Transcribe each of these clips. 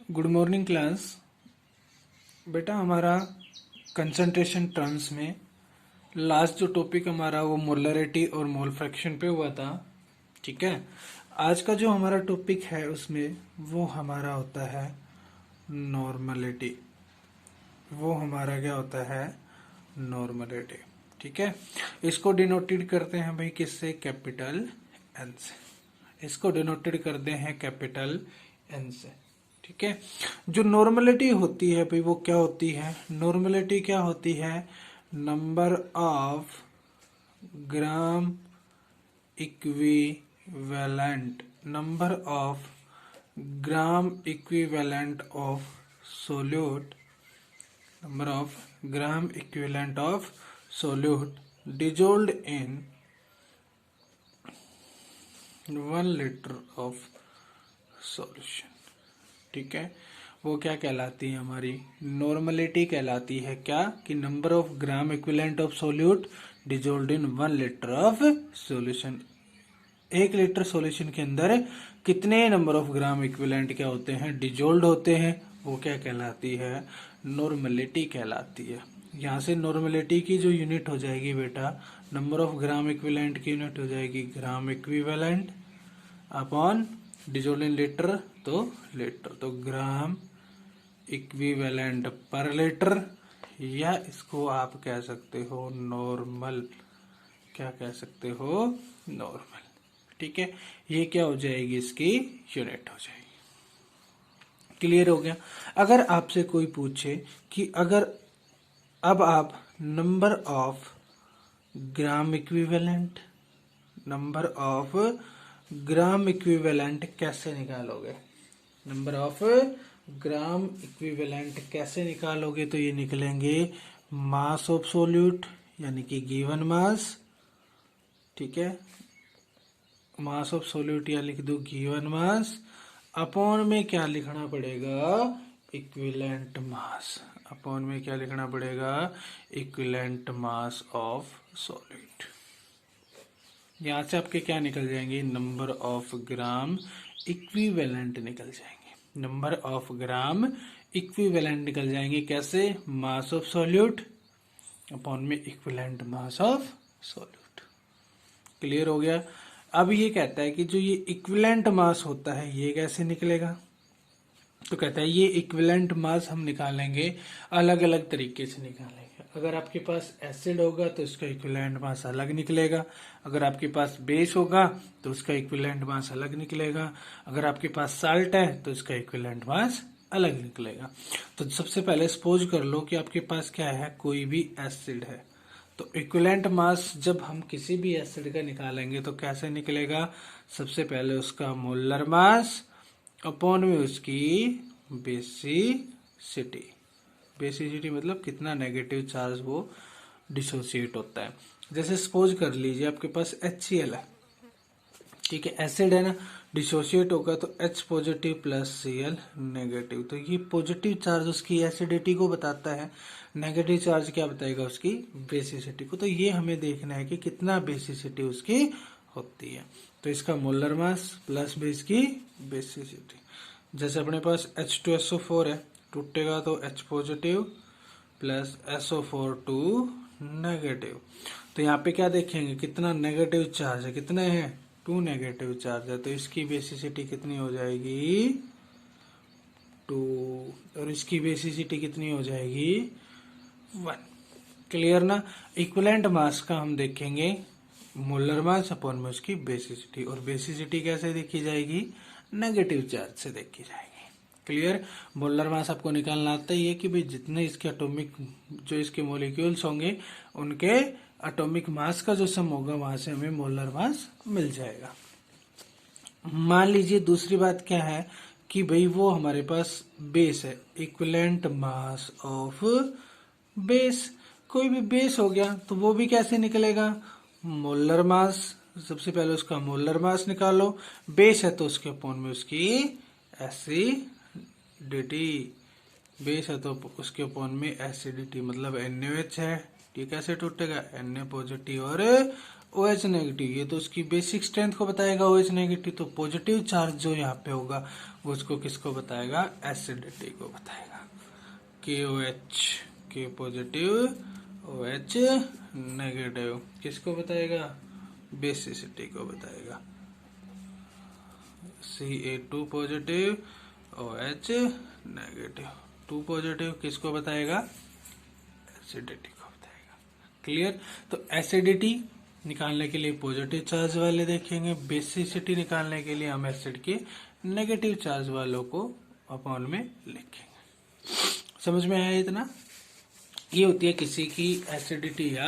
Good morning class. बेटा हमारा concentration terms में लास्ट जो टॉपिक हमारा वो मोलरिटी और मोल फ्रैक्शन पे हुआ था। ठीक है, आज का जो हमारा टॉपिक है उसमें वो हमारा होता है नॉर्मलिटी। वो हमारा क्या होता है? नॉर्मलिटी। ठीक है, इसको डिनोटेड करते हैं भाई किससे? कैपिटल एन से। इसको डिनोटेड करते हैं कैपिटल एन से। ठीक है, जो नॉर्मलिटी होती है भाई वो क्या होती है? नॉर्मलिटी क्या होती है? Number of gram equivalent, number of gram equivalent of solute, number of gram equivalent of solute dissolved in 1 liter of solution। ठीक है, वो क्या कहलाती है? हमारी नॉर्मलिटी कहलाती है। क्या कि number of gram equivalent of solute dissolved in 1 litre of solution. 1 litre solution के अंदर कितने नंबर ऑफ ग्राम इक्विवेलेंट क्या होते हैं? डिजोल्ड होते हैं। वो क्या कहलाती है? नॉर्मलिटी कहलाती है। यहाँ से नॉर्मलिटी की जो यूनिट हो जाएगी बेटा, नंबर ऑफ ग्राम इक्विवेलेंट की यूनिट हो जाएगी gram equivalent upon dissolved in litre तो लीटर, तो ग्राम इक्विवेलेंट पर लीटर, या इसको आप कह सकते हो नॉर्मल। क्या कह सकते हो? नॉर्मल। ठीक है, ये क्या हो जाएगी? इसकी यूनिट हो जाएगी। क्लियर हो गया? अगर आपसे कोई पूछे कि अगर अब आप number of gram equivalent, number of gram equivalent कैसे निकालोगे? नंबर ऑफ ग्राम इक्विवेलेंट कैसे निकालोगे? तो ये निकलेंगे मास ऑफ सोल्यूट, यानी कि गिवन मास। ठीक है, मास ऑफ सोल्यूट या लिख दो गिवन मास, अपॉन में क्या लिखना पड़ेगा? Equivalent mass. अपॉन में क्या लिखना पड़ेगा? Equivalent mass of solid. यहां से आपके क्या निकल जाएंगे? नंबर ऑफ ग्राम इक्विवेलेंट निकल जाएंगे। नंबर ऑफ ग्राम इक्विवेलेंट निकल जाएंगे कैसे? मास ऑफ सॉल्यूट अपॉन में equivalent mass of solute. Clear हो गया? अब ये कहता है कि जो ये इक्विवेलेंट मास होता है ये कैसे निकलेगा? तो कहता है ये इक्विवेलेंट मास हम निकालेंगे अलग अलग तरीके से निकालेंगे। अगर आपके पास एसिड होगा तो इसका इक्विवेलेंट मास अलग निकलेगा। अगर आपके पास बेस होगा तो उसका इक्विवेलेंट मास अलग निकलेगा। अगर आपके पास साल्ट है तो इसका इक्विवेलेंट मास अलग निकलेगा। तो सबसे पहले सपोज कर लो कि आपके पास क्या है? कोई भी एसिड है। तो इक्विवेलेंट मास जब हम किसी भी एसिड का निकालेंगे तो कैसे निकलेगा? सबसे पहले उसका मोलर मास अपॉन में उसकी बेसिसिटी। बेसिसिटी मतलब कितना नेगेटिव चार्ज वो डिसोसिएट होता है। जैसे सपोज कर लीजिए आपके पास HCl है। ठीक है, एसिड है ना, डिसोसिएट होगा तो H positive plus Cl negative. तो ये पॉजिटिव चार्ज उसकी एसिडिटी को बताता है, नेगेटिव चार्ज क्या बताएगा? उसकी बेसिसिटी को। तो ये हमें देखना है कि कितना बेसिसिटी उसकी होती है। तो इसका मोलर मास प्लस में इसकी बेसिसिटी। जैसे अपने पास H2SO4 है, टूटेगा तो H positive plus SO4 negative. तो यहाँ पे क्या देखेंगे? कितना नेगेटिव चार्ज है? कितने हैं? 2 नेगेटिव चार्ज है। तो इसकी बेसिसिटी कितनी हो जाएगी? 2। और इसकी बेसिसिटी कितनी हो जाएगी? 1। क्लियर ना? इक्विवेलेंट मास का हम देखेंगे मोलर मास अपॉन में उसकी बेसिसिटी। और बेसिसिटी कैसे देखी जाएगी? नेगेटिव चार्ज से देखी जाएगी। क्लियर? मोलर मास आपको निकालना आता ही है कि भाई जितने इसके एटॉमिक, जो इसके मॉलिक्यूल्स होंगे उनके एटॉमिक मास का जो सम होगा वहां से हमें मोलर मास मिल जाएगा। मान लीजिए दूसरी बात क्या है कि भाई वो हमारे पास बेस है, इक्विवेलेंट मास ऑफ बेस। कोई भी बेस हो गया तो वो भी कैसे निकलेगा? Molar mass. सबसे पहले उसका मोलर मास निकालो। बेस है तो उसके अपॉन में उसकी एसिडिटी। बेस है तो उसके अपॉन में एसिडिटी, मतलब NaOH है। ठीक, कैसे टूटेगा? Na पॉजिटिव और OH नेगेटिव, ये तो उसकी बेसिक स्ट्रेंथ को बताएगा OH नेगेटिव। तो पॉजिटिव चार्ज जो यहाँ पे होगा वो उसको किसको बताएगा, एसिडिटी को बताएगा। KOH, K positive, OH negative, किसको बताएगा, बेसिसिटी को बताएगा। Ca2 positive, OH negative, 2 positive किसको बताएगा, एसिडिटी को बताएगा। क्लियर। तो एसिडिटी निकालने के लिए पॉजिटिव चार्ज वाले देखेंगे, बेसिसिटी निकालने के लिए हम एसिड के नेगेटिव चार्ज वालों को अपॉन में लिखेंगे। समझ में आया इतना। ये होती है किसी की एसिडिटी या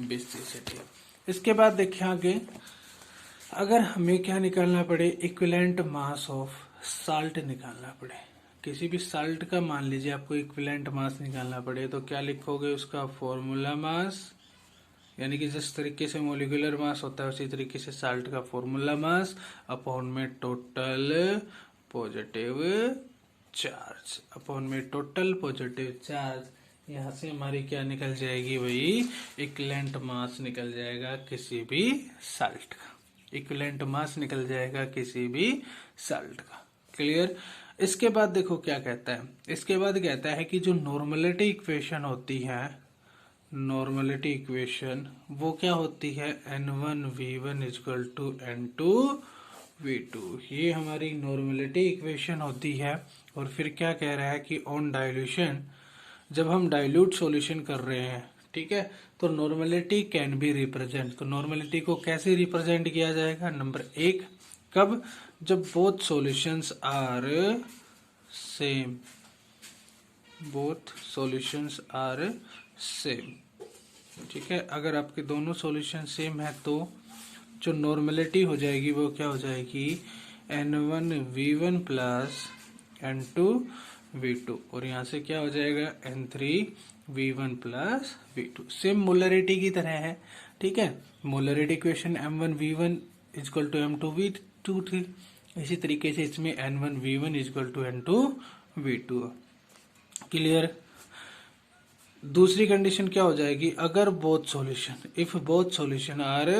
बेसिसिटी। इसके बाद देखिए आगे, अगर हमें क्या निकालना पड़े, इक्विवेलेंट मास ऑफ साल्ट निकालना पड़े, किसी भी साल्ट का मान लीजिए आपको इक्विवेलेंट मास निकालना पड़े, तो क्या लिखोगे, उसका फॉर्मूला मास, यानी कि जिस तरीके से मोलिकुलर मास होता है उसी तरीके से साल्ट का फॉर्मूला मास अपॉन में टोटल पॉजिटिव चार्ज, अपॉन में टोटल पॉजिटिव चार्ज। यहाँ से हमारी क्या निकल जाएगी भाई, इक्विवेलेंट मास निकल जाएगा किसी भी साल्ट का, इक्विवेलेंट मास निकल जाएगा किसी भी साल्ट का। क्लियर। इसके बाद देखो क्या कहता है, इसके बाद कहता है कि जो नॉर्मलिटी इक्वेशन होती है, नॉर्मलिटी इक्वेशन वो क्या होती है, N1V1 इक्वल टू N2V2, ये हमारी नॉर्मलिटी इक्वेशन होती है। और फिर क्या कह रहा है कि ऑन डाइल्यूशन, जब हम डाइल्यूट सॉल्यूशन कर रहे हैं, ठीक है, तो नॉर्मलिटी कैन बी रिप्रेजेंट, तो नॉर्मलिटी को कैसे रिप्रेजेंट किया जाएगा, नंबर 1, कब, जब both solutions are same, both solutions are same, ठीक है। अगर आपके दोनों सॉल्यूशन सेम है तो जो नॉर्मलिटी हो जाएगी वो क्या हो जाएगी, N1V1 प्लस N2V2, और यहाँ से क्या हो जाएगा, N3V1 plus V2, same molarity की तरह है, ठीक है। Molarity equation M1V1 equal to M2V2 थी, इसी तरीके से इसमें N1V1 equal to N2V2। Clear. दूसरी कंडीशन क्या हो जाएगी, अगर both solution, if both solution are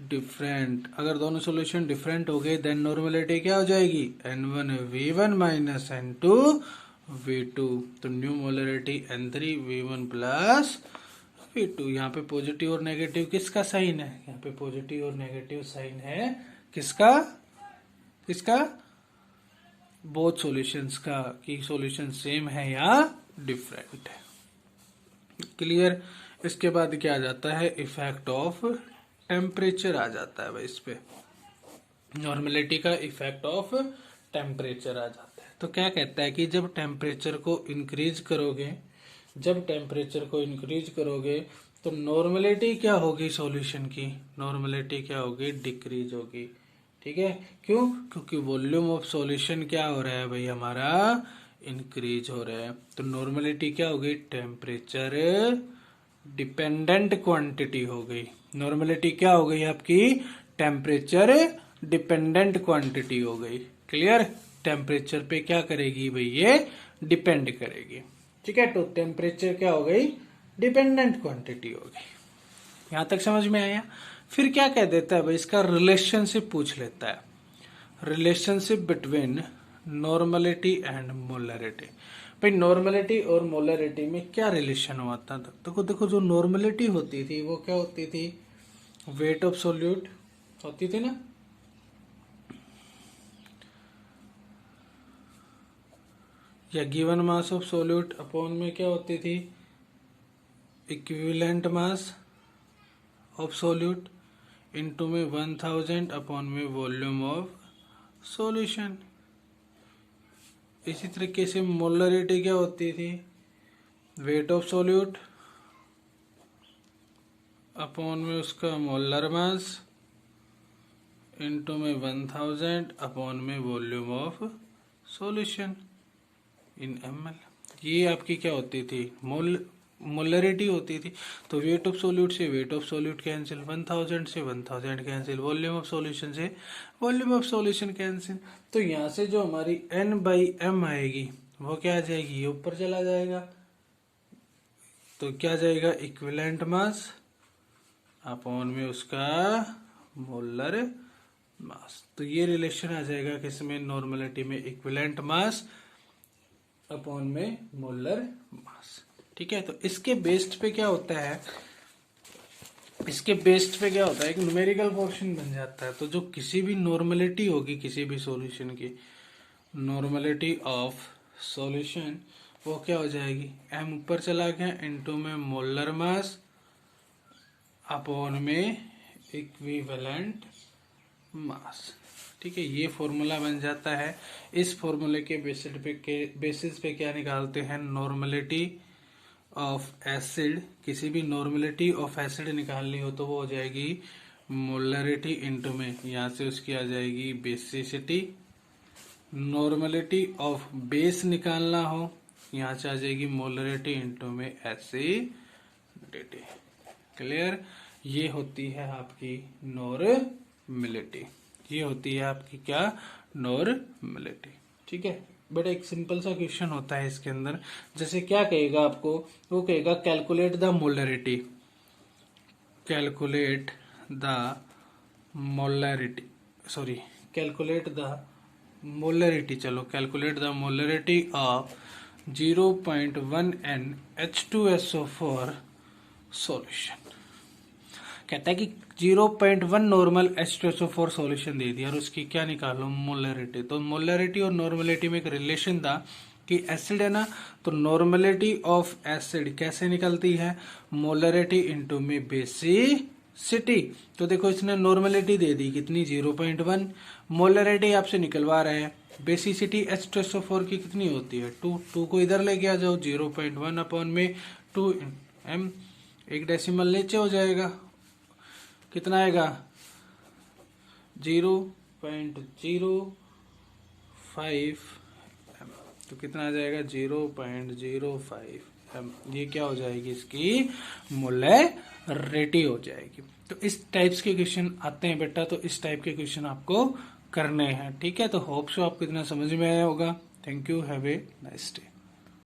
different, अगर दोनों सॉल्यूशन डिफरेंट हो गए देन नॉर्मलिटी क्या हो जाएगी, N1V1 माइनस N2V2, तो new molarity N3V1 plus V2। यहाँ पे पॉजिटिव और नेगेटिव किसका साइन है, यहाँ पे पॉजिटिव और नेगेटिव साइन है किसका, किसका, बोथ सॉल्यूशंस का, कि सॉल्यूशन सेम है या डिफरेंट है। क्लियर। इसके बाद क्या आ जाता है, इफेक्ट ऑफ टेम्परेचर आ जाता है भाई, इस पे नॉर्मलिटी का इफेक्ट ऑफ टेम्परेचर आ जाता है। तो क्या कहता है कि जब टेम्परेचर को इंक्रीज करोगे, जब टेम्परेचर को इंक्रीज करोगे तो नॉर्मलिटी क्या होगी सॉल्यूशन की, नॉर्मलिटी क्या होगी, डिक्रीज होगी, ठीक है। क्यों, क्योंकि वॉल्यूम ऑफ सॉल्यूशन क्या हो रहा है भाई हमारा, इंक्रीज हो रहा है। तो नॉर्मलिटी क्या हो गई, टेम्परेचर डिपेंडेंट क्वांटिटी हो गई, नॉर्मलिटी क्या हो गई आपकी, टेम्परेचर डिपेंडेंट क्वांटिटी हो गई। क्लियर। टेम्परेचर पे क्या करेगी भाई, ये डिपेंड करेगी, ठीक है। तो टेम्परेचर क्या हो गई, डिपेंडेंट क्वांटिटी हो गई। यहां तक समझ में आया। फिर क्या कह देता है भाई, इसका रिलेशनशिप पूछ लेता है, relationship between normality and molarity. भाई नॉर्मलिटी और मोलरिटी में क्या रिलेशन हुआ था, देखो देखो, जो नॉर्मलिटी होती थी वो क्या होती थी, वेट ऑफ सॉल्यूट होती थी ना, या given mass of solute upon में क्या होती थी, equivalent mass of solute into में 1000 अपॉन में वॉल्यूम ऑफ सॉल्यूशन। इसी तरीके से मोलरिटी क्या होती थी, वेट ऑफ सॉल्यूट अपॉन में उसका मोलर मास इनटू में 1000 अपॉन में volume of solution in ml। ये आपकी क्या होती थी, मोलरिटी होती थी। तो वेट ऑफ सॉल्यूट से वेट ऑफ सॉल्यूट कैंसिल, 1000 से 1000 कैंसिल, वॉल्यूम ऑफ सॉल्यूशन से वॉल्यूम ऑफ सॉल्यूशन कैंसिल। तो यहाँ से जो हमारी N/m आएगी वो क्या आ जाएगी, ये ऊपर चला जाएगा, तो क्या जाएगा, इक्विवेलेंट मास अपॉन में उसका मोलर मास। तो ये रिलेशन आ जाएगा किसमें, नॉर्मलिटी में, इक्विवेलेंट मास अपॉन में मोलर मास। ठीक है, तो इसके बेस्ड पे क्या होता है, एक न्यूमेरिकल पोर्शन बन जाता है। तो जो किसी भी नॉर्मलिटी होगी किसी भी सॉल्यूशन की, नॉर्मलिटी ऑफ सॉल्यूशन, वो क्या हो जाएगी, m ऊपर चला गया इनटू में मोलर मास अपॉन में इक्विवेलेंट मास। ठीक है, ये फॉर्मूला बन जाता है। इस फॉर्मूले के बेसिस पे क्या निकालते हैं, नॉर्मलिटी ऑफ एसिड। किसी भी नॉर्मलिटी ऑफ एसिड निकालनी हो तो वो हो जाएगी मोलरिटी इनटू में, यहाँ से उसकी आ जाएगी बेसिसिटी। नॉर्मलिटी ऑफ बेस निकालना हो, यहाँ से आ जाएगी मोलरिटी इनटू में एसिडिटी। क्लियर, ये होती है आपकी नॉर्मलिटी, ये होती है आपकी क्या, नॉर्मलिटी। ठीक है, बड़ा एक सिंपल सा क्वेश्चन होता है इसके अंदर। जैसे क्या कहेगा आपको, वो कहेगा calculate the molarity, calculate the molarity, sorry calculate the molarity, चलो calculate the molarity of 0.1 H2SO4 solution. कहता है कि 0.1 नॉर्मल H2SO4 सॉल्यूशन दे दिया और उसकी क्या निकालो, मोलरिटी। तो मोलरिटी और नॉर्मलिटी में एक रिलेशन था कि एसिड है ना, तो नॉर्मलिटी ऑफ एसिड कैसे निकलती है, मोलरिटी इनटू में बेसिसिटी। तो देखो इसने नॉर्मलिटी दे दी कितनी, 0.1, मोलरिटी आपसे निकलवा रहे हैं, बेसिसिटी H2SO4 की कितनी होती है, 2 को इधर लेके आ जाओ, 0.1 अपॉन में 2 m, एक डेसिमल नीचे हो जाएगा, कितना आएगा 0.05 m, तो कितना आ जाएगा 0.05 m। ये क्या हो जाएगी, इसकी मोलरिटी हो जाएगी। तो इस टाइप्स के क्वेश्चन आते हैं बेटा, तो इस टाइप के क्वेश्चन आपको करने हैं। ठीक है, तो होप सो आपको इतना समझ में आया होगा। Thank you, have a nice day.